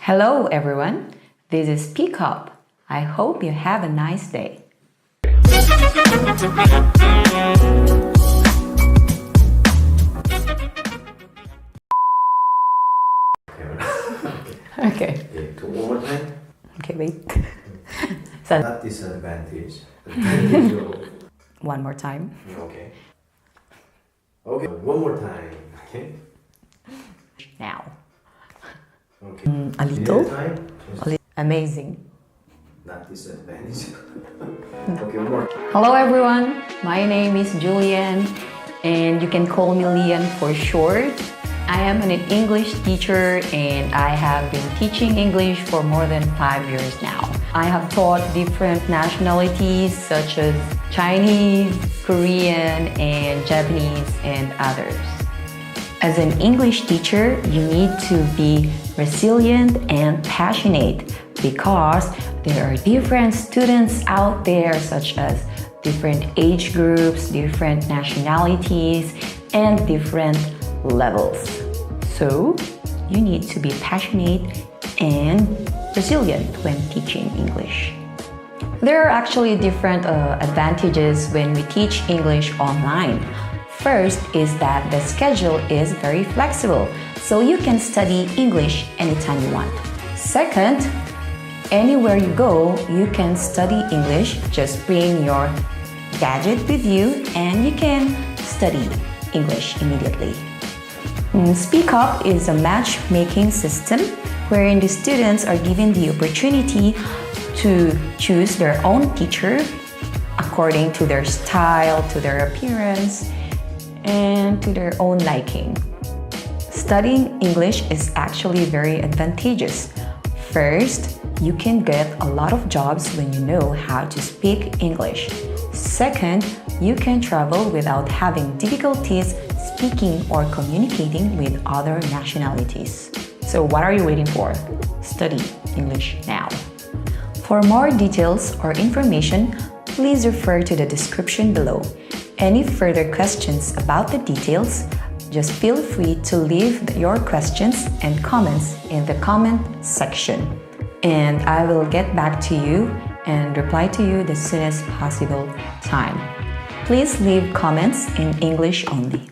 Hello everyone, this is Pick Up. I hope you have a nice day. Okay. One more time. Okay, wait. So, Not disadvantage. one more time. Okay. Okay. One more time. Okay. Now. Okay. A little. Time. Amazing. Not disadvantage. Okay. One more. Hello everyone, my name is Julian and you can call me Lian for short. I am an English teacher and I have been teaching English for more than 5 years now. I have taught different nationalities such as Chinese, Korean, and Japanese and others. As an English teacher, you need to be resilient and passionate because there are different students out there such as different age groups, different nationalities, and different levels. So you need to be passionate and resilient when teaching English. There are actually different advantages when we teach English online. First is that the schedule is very flexible, so you can study English anytime you want. Second, anywhere you go, you can study English. Just bring your gadget with you and you can study English immediately. Speak Up is a matchmaking system wherein the students are given the opportunity to choose their own teacher according to their style, to their appearance, and to their own liking. Studying English is actually very advantageous. First, you can get a lot of jobs when you know how to speak English. Second, you can travel without having difficulties speaking or communicating with other nationalities. So what are you waiting for? Study English now. For more details or information, please refer to the description below. Any further questions about the details, just feel free to leave your questions and comments in the comment section. And I will get back to you and reply to you the soonest possible time. Please leave comments in English only.